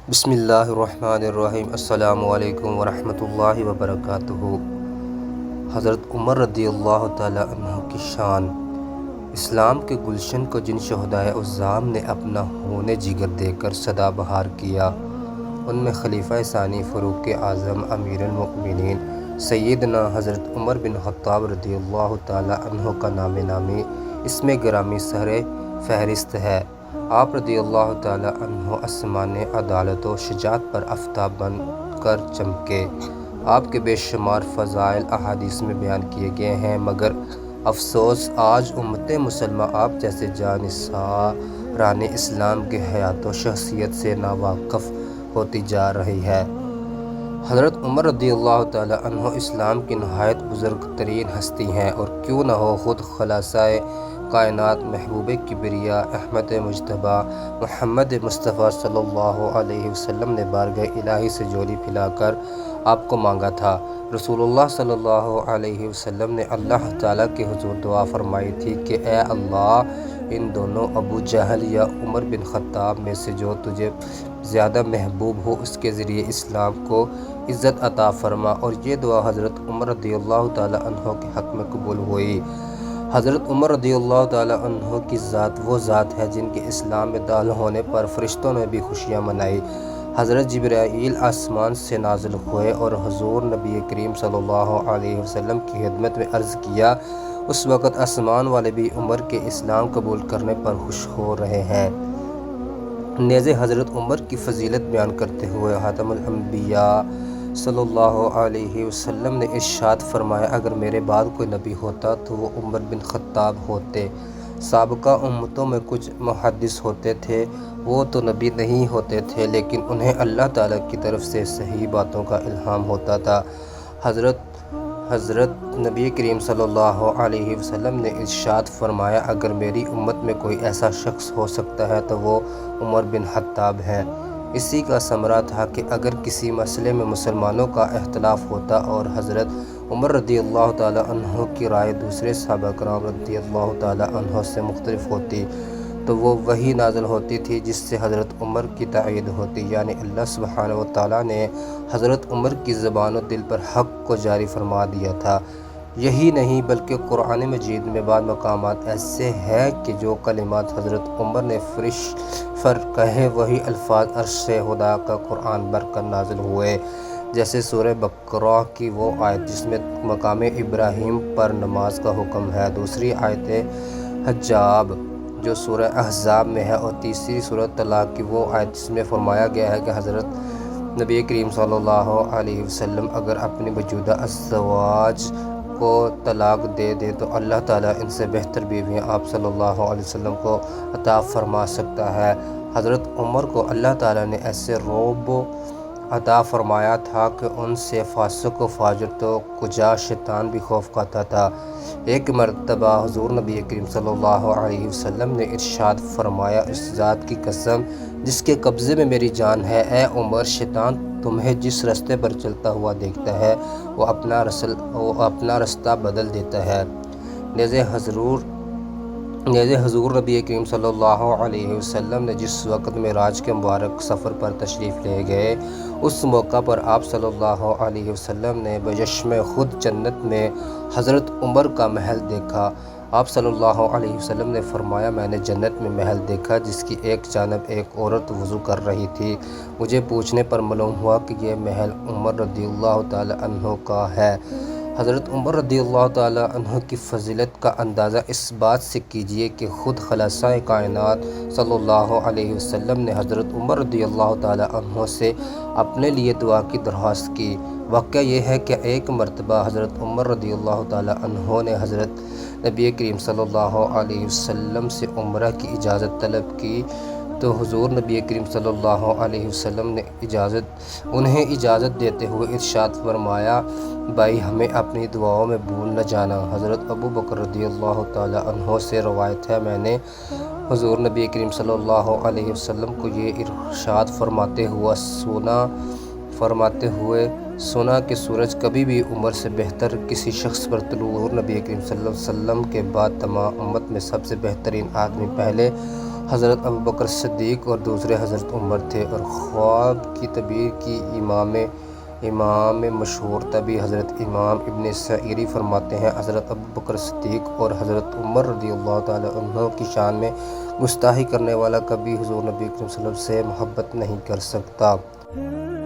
بسم اللہ الرحمن الرحیم۔ السلام علیکم ورحمۃ اللہ وبرکاتہ۔ حضرت عمر رضی اللہ تعالیٰ عنہ کی شان۔ اسلام کے گلشن کو جن شہدائے عظام نے اپنا خون جگر دے کر سدا بہار کیا، ان میں خلیفہ ثانی فاروق اعظم امیر المؤمنین سیدنا حضرت عمر بن خطاب رضی اللہ تعالیٰ عنہ کا نام نامی اسم گرامی سر فہرست ہے۔ آپ رضی اللہ تعالیٰ عنہ آسمان عدالت و شجاعت پر آفتاب بن کر چمکے۔ آپ کے بے شمار فضائل احادیث میں بیان کیے گئے ہیں، مگر افسوس آج امت مسلمہ آپ جیسے جانثاران اسلام کے حیات و شخصیت سے ناواقف ہوتی جا رہی ہے۔ حضرت عمر رضی اللہ تعالیٰ عنہ اسلام کی نہایت بزرگ ترین ہستی ہیں، اور کیوں نہ ہو خود خلاصۂ کائنات محبوب کبریا احمد مجتبیٰ محمد مصطفیٰ صلی اللہ علیہ وسلم نے بارگاہ الہی سے جھولی پھیلا کر آپ کو مانگا تھا۔ رسول اللہ صلی اللہ علیہ وسلم نے اللہ تعالیٰ کے حضور دعا فرمائی تھی کہ اے اللہ، ان دونوں ابو جہل یا عمر بن خطاب میں سے جو تجھے زیادہ محبوب ہو اس کے ذریعے اسلام کو عزت عطا فرما، اور یہ دعا حضرت عمر رضی اللہ تعالیٰ عنہ کے حق میں قبول ہوئی۔ حضرت عمر رضی اللہ تعالیٰ عنہ کی ذات وہ ذات ہے جن کے اسلام میں داخل ہونے پر فرشتوں نے بھی خوشیاں منائی۔ حضرت جبرائیل آسمان سے نازل ہوئے اور حضور نبی کریم صلی اللہ علیہ وسلم کی خدمت میں عرض کیا۔ اس وقت آسمان والے بھی عمر کے اسلام قبول کرنے پر خوش ہو رہے ہیں۔ نیز حضرت عمر کی فضیلت بیان کرتے ہوئے خاتم الانبیاء صلی اللہ علیہ وسلم نے ارشاد فرمایا، اگر میرے بعد کوئی نبی ہوتا تو وہ عمر بن خطاب ہوتے۔ سابقہ امتوں میں کچھ محدث ہوتے تھے، وہ تو نبی نہیں ہوتے تھے، لیکن انہیں اللہ تعالیٰ کی طرف سے صحیح باتوں کا الہام ہوتا تھا۔ حضرت نبی کریم صلی اللہ علیہ وسلم نے ارشاد فرمایا، اگر میری امت میں کوئی ایسا شخص ہو سکتا ہے تو وہ عمر بن خطاب ہیں۔ اسی کا ثمرہ تھا کہ اگر کسی مسئلے میں مسلمانوں کا اختلاف ہوتا اور حضرت عمر رضی اللہ تعالیٰ عنہ کی رائے دوسرے صحابہ کرام رضی اللہ تعالیٰ عنہ سے مختلف ہوتی تو وہ وحی نازل ہوتی تھی جس سے حضرت عمر کی تائید ہوتی، یعنی اللہ سبحانہ و تعالیٰ نے حضرت عمر کی زبان و دل پر حق کو جاری فرما دیا تھا۔ یہی نہیں بلکہ قرآن مجید میں بعض مقامات ایسے ہیں کہ جو کلمات حضرت عمر نے پر کہے وہی الفاظ عرش سے خدا کا قرآن بر کر نازل ہوئے، جیسے سورہ بقرہ کی وہ آیت جس میں مقام ابراہیم پر نماز کا حکم ہے، دوسری آیت حجاب جو سورہ احزاب میں ہے، اور تیسری سورہ طلاق کی وہ آیت جس میں فرمایا گیا ہے کہ حضرت نبی کریم صلی اللہ علیہ وسلم اگر اپنی موجودہ ازواج کو طلاق دے دے تو اللہ تعالیٰ ان سے بہتر بیویاں آپ صلی اللہ علیہ وسلم کو عطا فرما سکتا ہے۔ حضرت عمر کو اللہ تعالیٰ نے ایسے رعب عطا فرمایا تھا کہ ان سے فاسق و فاجر تو کجا شیطان بھی خوف کھاتا تھا۔ ایک مرتبہ حضور نبی کریم صلی اللہ علیہ وسلم نے ارشاد فرمایا، اس ذات کی قسم جس کے قبضے میں میری جان ہے، اے عمر، شیطان تمہیں جس رستے پر چلتا ہوا دیکھتا ہے وہ اپنا رستہ بدل دیتا ہے۔ نیز حضور نبی کریم صلی اللہ علیہ وسلم نے جس وقت معراج کے مبارک سفر پر تشریف لے گئے، اس موقع پر آپ صلی اللہ علیہ وسلم نے بچشم خود جنت میں حضرت عمر کا محل دیکھا۔ آپ صلی اللہ علیہ وسلم نے فرمایا، میں نے جنت میں محل دیکھا جس کی ایک جانب ایک عورت وضو کر رہی تھی۔ مجھے پوچھنے پر معلوم ہوا کہ یہ محل عمر رضی اللہ تعالیٰ عنہ کا ہے۔ حضرت عمر رضی اللہ تعالیٰ عنہ کی فضیلت کا اندازہ اس بات سے کیجئے کہ خود خلاصۂ کائنات صلی اللہ علیہ وسلم نے حضرت عمر رضی اللہ تعالیٰ عنہ سے اپنے لیے دعا کی درخواست کی۔ واقعہ یہ ہے کہ ایک مرتبہ حضرت عمر رضی اللہ تعالیٰ عنہ نے حضرت نبی کریم صلی اللہ علیہ وسلم سے عمرہ کی اجازت طلب کی تو حضور نبی کریم صلی اللہ علیہ وسلم نے انہیں اجازت دیتے ہوئے ارشاد فرمایا، بھائی ہمیں اپنی دعاؤں میں بھول نہ جانا۔ حضرت ابو بکر رضی اللہ تعالیٰ عنہ سے روایت ہے، میں نے حضور نبی کریم صلی اللہ علیہ وسلم کو یہ ارشاد فرماتے ہوئے سنا کہ سورج کبھی بھی عمر سے بہتر کسی شخص پر طلوع، نبی کریم صلی اللہ علیہ وسلم کے بعد تمام امت میں سب سے بہترین آدمی پہلے حضرت ابوبکر صدیق اور دوسرے حضرت عمر تھے، اور خواب کی تعبیر کی امام مشہور طبی حضرت امام ابن سعیری فرماتے ہیں، حضرت ابوبکر صدیق اور حضرت عمر رضی اللہ تعالی عنہ کی شان میں گستاخی کرنے والا کبھی حضور نبی کریم صلی اللہ علیہ وسلم سے محبت نہیں کر سکتا۔